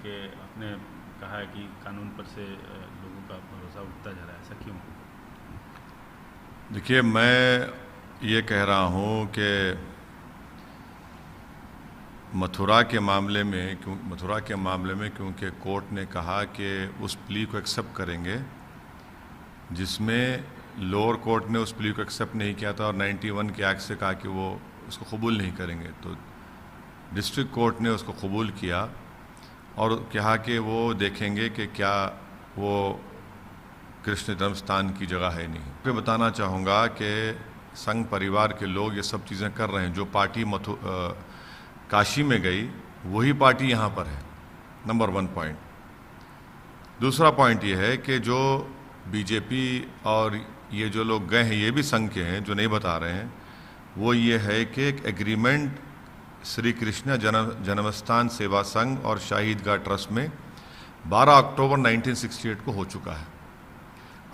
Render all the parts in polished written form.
क्योंकि आपने कहा है कि कानून पर से लोगों का भरोसा उठता जा रहा है, ऐसा क्यों? देखिए, मैं ये कह रहा हूँ कि मथुरा के मामले में क्योंकि कोर्ट ने कहा कि उस प्ली को एक्सेप्ट करेंगे, जिसमें लोअर कोर्ट ने उस प्ली को एक्सेप्ट नहीं किया था और 91 के एक्ट से कहा कि वो उसको कबूल नहीं करेंगे, तो डिस्ट्रिक्ट कोर्ट ने उसको कबूल किया और कहा कि वो देखेंगे कि क्या वो कृष्ण जन्मस्थान की जगह है नहीं। मैं बताना चाहूँगा कि संघ परिवार के लोग ये सब चीज़ें कर रहे हैं। जो पार्टी काशी में गई वही पार्टी यहाँ पर है, नंबर 1 पॉइंट। दूसरा पॉइंट ये है कि जो बीजेपी और ये जो लोग गए हैं ये भी संघ के हैं, जो नहीं बता रहे हैं वो ये है कि एक एग्रीमेंट श्री कृष्ण जन्मस्थान सेवा संघ और शाही ईदगाह ट्रस्ट में 12 अक्टूबर 1968 को हो चुका है।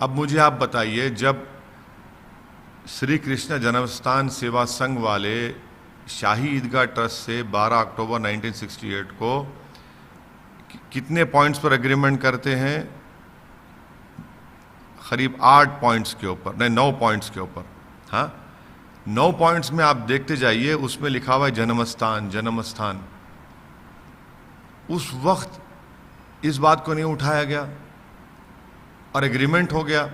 अब मुझे आप बताइए, जब श्री कृष्ण जन्मस्थान सेवा संघ वाले शाही ईदगाह ट्रस्ट से 12 अक्टूबर 1968 को कितने पॉइंट्स पर एग्रीमेंट करते हैं? करीब 8 पॉइंट्स के ऊपर, नहीं 9 पॉइंट्स के ऊपर। हाँ, 9 पॉइंट्स में आप देखते जाइए, उसमें लिखा हुआ है जन्मस्थान जन्मस्थान। उस वक्त इस बात को नहीं उठाया गया और एग्रीमेंट हो गया,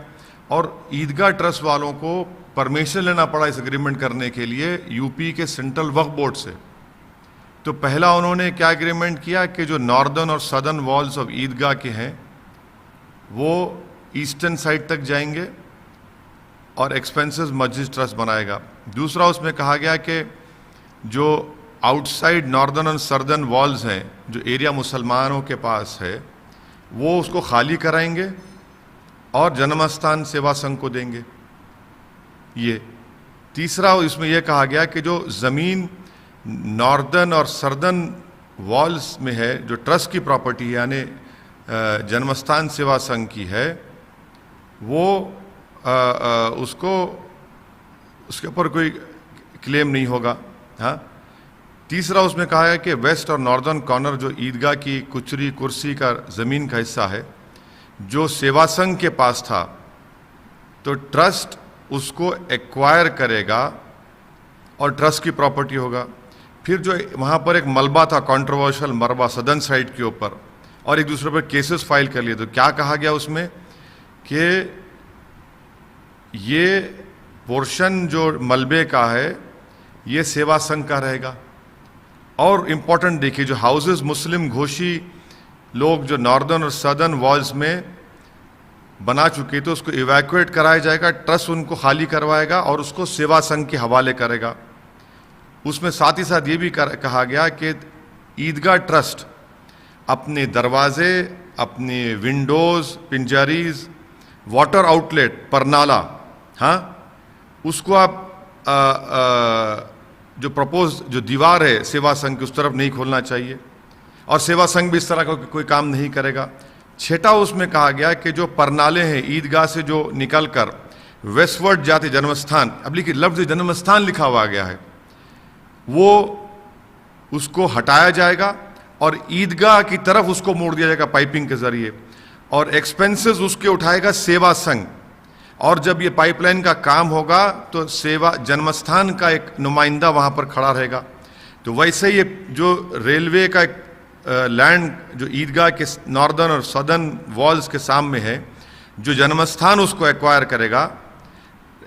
और ईदगाह ट्रस्ट वालों को परमिशन लेना पड़ा इस एग्रीमेंट करने के लिए यूपी के सेंट्रल वक्फ बोर्ड से। तो पहला उन्होंने क्या एग्रीमेंट किया कि जो नॉर्दर्न और सदर्न वॉल्स ऑफ ईदगाह के हैं वो ईस्टर्न साइड तक जाएंगे और एक्सपेंसेस मस्जिद ट्रस्ट बनाएगा। दूसरा उसमें कहा गया कि जो आउटसाइड नॉर्दर्न और सदर्न वॉल्स हैं, जो एरिया मुसलमानों के पास है, वो उसको खाली कराएंगे और जन्मस्थान सेवा संघ को देंगे। ये तीसरा इसमें यह कहा गया कि जो ज़मीन नॉर्दर्न और सदर्न वॉल्स में है, जो ट्रस्ट की प्रॉपर्टी है यानी जन्मस्थान सेवा संघ की है, वो उसको उसके ऊपर कोई क्लेम नहीं होगा। हाँ, तीसरा उसमें कहा है कि वेस्ट और नॉर्दर्न कॉर्नर जो ईदगाह की कुचरी कुर्सी का ज़मीन का हिस्सा है, जो सेवा संघ के पास था, तो ट्रस्ट उसको एक्वायर करेगा और ट्रस्ट की प्रॉपर्टी होगा। फिर जो वहाँ पर एक मलबा था, कंट्रोवर्शियल मलबा सदर्न साइड के ऊपर, और एक दूसरे पर केसेस फाइल कर लिए, तो क्या कहा गया उसमें कि ये पोर्शन जो मलबे का है ये सेवा संघ का रहेगा। और इम्पोर्टेंट देखिए, जो हाउसेस मुस्लिम घोषी लोग जो नॉर्दर्न और सदर्न वॉल्स में बना चुके तो उसको इवैक्यूएट कराया जाएगा, ट्रस्ट उनको खाली करवाएगा और उसको सेवा संघ के हवाले करेगा। उसमें साथ ही साथ ये भी कहा गया कि ईदगाह ट्रस्ट अपने दरवाजे, अपने विंडोज़, पिंजरीज, वाटर आउटलेट, परनाला, हाँ, उसको आप जो प्रपोज जो दीवार है सेवा संघ की उस तरफ नहीं खोलना चाहिए, और सेवा संघ भी इस तरह का कोई काम नहीं करेगा। छठा उसमें कहा गया कि जो परनाले हैं ईदगाह से जो निकलकर वेस्टवर्ड जाते जन्मस्थान, अब लिखिए लफ्ज़ जन्मस्थान लिखा हुआ गया है, वो उसको हटाया जाएगा और ईदगाह की तरफ उसको मोड़ दिया जाएगा पाइपिंग के जरिए, और एक्सपेंसेस उसके उठाएगा सेवा संघ। और जब ये पाइपलाइन का काम होगा तो सेवा जन्मस्थान का एक नुमाइंदा वहाँ पर खड़ा रहेगा। तो वैसे ये जो रेलवे का लैंड जो ईदगाह के नॉर्दर्न और सदर्न वॉल्स के सामने है, जो जन्मस्थान उसको एक्वायर करेगा,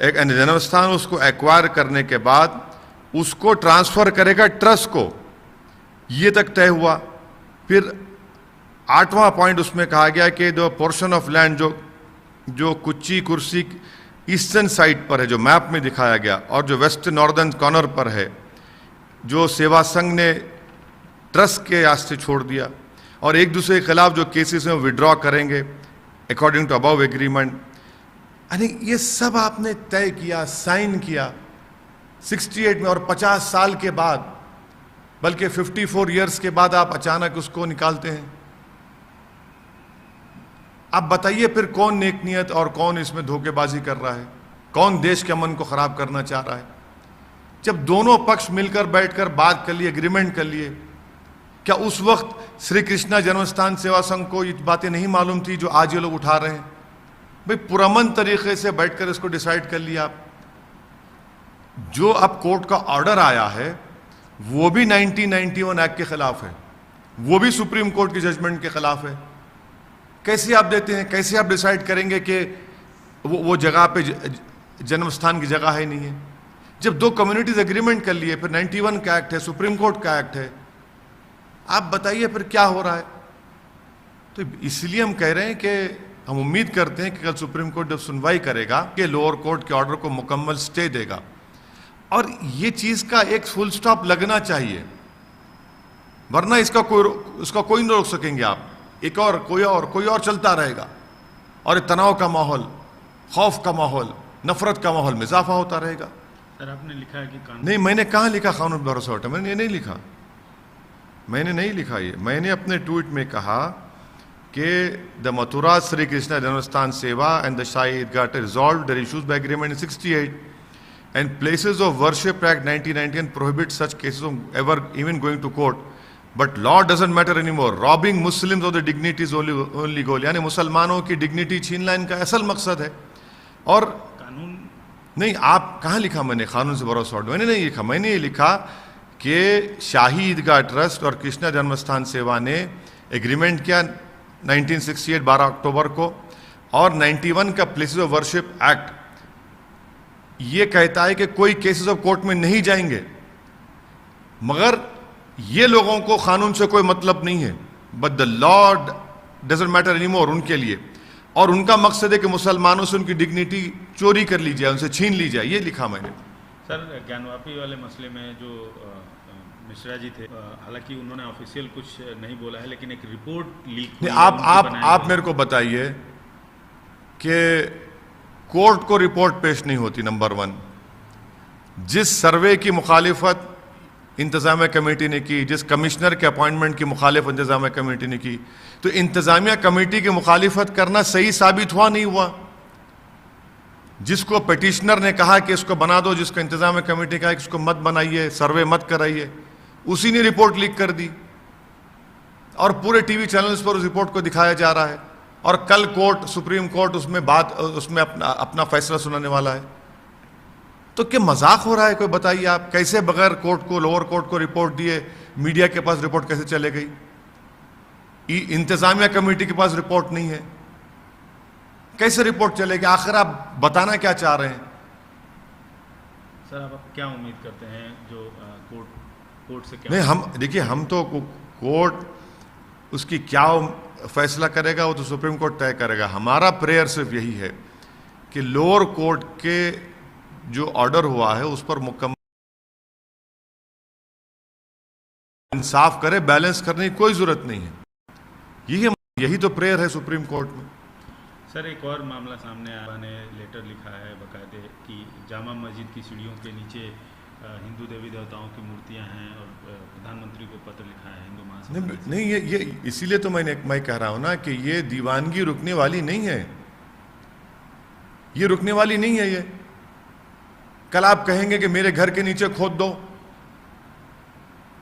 जन्मस्थान उसको एक्वायर करने के बाद उसको ट्रांसफ़र करेगा ट्रस्ट को, ये तक तय हुआ। फिर 8वां पॉइंट उसमें कहा गया कि जो पोर्शन ऑफ लैंड जो कुच्ची कुर्सी ईस्टर्न साइड पर है, जो मैप में दिखाया गया, और जो वेस्ट नॉर्दर्न कॉर्नर पर है, जो सेवा संघ ने ट्रस्ट के रास्ते छोड़ दिया, और एक दूसरे के खिलाफ जो केसेस हैं विड्रॉ करेंगे अकॉर्डिंग टू अबव एग्रीमेंट। यानी ये सब आपने तय किया, साइन किया 68 में, और 50 साल के बाद, बल्कि 54 ईयर्स के बाद आप अचानक उसको निकालते हैं। आप बताइए फिर कौन नेक नियत और कौन इसमें धोखेबाजी कर रहा है, कौन देश के अमन को खराब करना चाह रहा है? जब दोनों पक्ष मिलकर बैठकर बात कर लिए, एग्रीमेंट कर लिए, क्या उस वक्त श्री कृष्णा जन्मस्थान सेवा संघ को ये बातें नहीं मालूम थी जो आज ये लोग उठा रहे हैं? भाई पुरअमन तरीके से बैठकर इसको डिसाइड कर लिया आप। जो अब कोर्ट का ऑर्डर आया है वो भी 1991 एक्ट के खिलाफ है, वो भी सुप्रीम कोर्ट की जजमेंट के खिलाफ है। कैसे आप देते हैं? कैसे आप डिसाइड करेंगे कि वो जगह पे जन्म स्थान की जगह है नहीं है? जब दो कम्युनिटीज एग्रीमेंट कर लिए, फिर 91 का एक्ट है, सुप्रीम कोर्ट का एक्ट है, आप बताइए फिर क्या हो रहा है? तो इसलिए हम कह रहे हैं कि हम उम्मीद करते हैं कि कल सुप्रीम कोर्ट जब सुनवाई करेगा कि लोअर कोर्ट के ऑर्डर को मुकम्मल स्टे देगा, और ये चीज का एक फुल स्टॉप लगना चाहिए, वरना इसका कोई नहीं रोक सकेंगे आप। एक और कोई और चलता रहेगा, और तनाव का माहौल, खौफ का माहौल, नफरत का माहौल में इजाफा होता रहेगा। सर आपने लिखा है कि कानून नहीं, मैंने कहाँ लिखा कानून पर भरोसा उठा? मैंने ये नहीं लिखा, मैंने नहीं लिखा ये। मैंने अपने ट्वीट में कहा कि the Mathura Shri Krishna Janmasthan Seva and the Shahi Idgah resolve the issues by agreement in 68 and places of worship act 1990 prohibit such cases of ever even going to court, but law doesn't matter anymore, robbing Muslims of the dignity is only goal। यानी मुसलमानों की dignity छीनना इनका असल मकसद है। और कानून नहीं, आप कहाँ लिखा मैंने कानून से भरोसा उठा? मैंने नहीं लिखा। मैंने ये लिखा कि शाही ईदगाह ट्रस्ट और कृष्णा जन्मस्थान सेवा ने एग्रीमेंट किया 1968 12 अक्टूबर को, और 91 का प्लेसेस ऑफ वर्शिप एक्ट ये कहता है कि कोई केसेस ऑफ कोर्ट में नहीं जाएंगे, मगर ये लोगों को कानून से कोई मतलब नहीं है, but the law doesn't matter anymore उनके लिए, और उनका मकसद है कि मुसलमानों से उनकी डिग्निटी चोरी कर ली जाए, उनसे छीन ली जाए। ये लिखा मैंने। सर ज्ञानवापी वाले मसले में जो मिश्रा जी थे, हालांकि उन्होंने ऑफिशियल कुछ नहीं बोला है, लेकिन एक रिपोर्ट लीक हुई है, आप मेरे को बताइए कि कोर्ट को रिपोर्ट पेश नहीं होती। नंबर 1, जिस सर्वे की मुखालिफत इंतजामिया कमेटी ने की, जिस कमिश्नर के अपॉइंटमेंट की मुखालिफत इंतजामिया कमेटी ने की, तो इंतजामिया कमेटी की मुखालिफत करना सही साबित हुआ नहीं हुआ? जिसको पिटिशनर ने कहा कि इसको बना दो, जिसको इंतजामिया कमेटी कहा कि इसको मत बनाइए, सर्वे मत कराइए, उसी ने रिपोर्ट लीक कर दी, और पूरे टीवी चैनल्स पर उस रिपोर्ट को दिखाया जा रहा है, और कल कोर्ट, सुप्रीम कोर्ट उसमें अपना फैसला सुनाने वाला है। तो क्या मजाक हो रहा है? कोई बताइए आप, कैसे बगैर कोर्ट को, लोअर कोर्ट को रिपोर्ट दिए मीडिया के पास रिपोर्ट कैसे चले गई? इंतजामिया कमेटी के पास रिपोर्ट नहीं है, कैसे रिपोर्ट चलेगी? आखिर आप बताना क्या चाह रहे हैं? सर आप क्या उम्मीद करते हैं जो कोर्ट से क्या? नहीं, हम देखिए, हम तो कोर्ट उसकी क्या फैसला करेगा वो तो सुप्रीम कोर्ट तय करेगा। हमारा प्रेयर सिर्फ यही है कि लोअर कोर्ट के जो ऑर्डर हुआ है उस पर मुकम्मल इंसाफ करे, बैलेंस करने की कोई जरूरत नहीं है। यही तो प्रेयर है सुप्रीम कोर्ट में। सर एक और मामला सामने आया, ने लेटर लिखा है बकायदे कि जामा मस्जिद की सीढ़ियों के नीचे हिंदू देवी देवताओं की मूर्तियां हैं, और प्रधानमंत्री को पत्र लिखा है हिंदू महासभा। नहीं, ये इसीलिए तो मैं कह रहा हूं ना कि ये दीवानगी रुकने वाली नहीं है, ये रुकने वाली नहीं है। ये कल आप कहेंगे कि मेरे घर के नीचे खोद दो,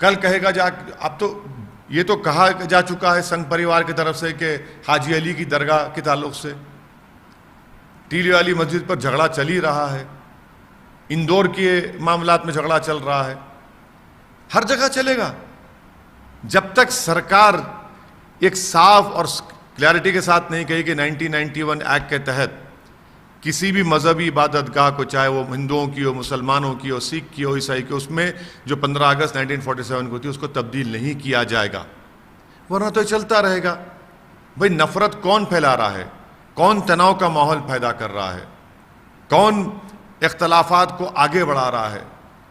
कल कहेगा अब तो ये तो कहा जा चुका है संघ परिवार की तरफ से कि हाजी अली की दरगाह के ताल्लुक से टीली वाली मस्जिद पर झगड़ा चल ही रहा है, इंदौर के मामलात में झगड़ा चल रहा है, हर जगह चलेगा। जब तक सरकार एक साफ और क्लैरिटी के साथ नहीं कही कि 1991 एक्ट के तहत किसी भी मजहबी इबादतगाह को, चाहे वो हिंदुओं की हो, मुसलमानों की हो, सिख की हो, ईसाई की, उसमें जो 15 अगस्त 1947 को थी उसको तब्दील नहीं किया जाएगा, वरना तो चलता रहेगा। भाई नफरत कौन फैला रहा है? कौन तनाव का माहौल पैदा कर रहा है? कौन इख्तलाफात को आगे बढ़ा रहा है?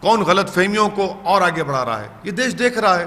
कौन गलत फहमियों को और आगे बढ़ा रहा है? ये देश देख रहा है।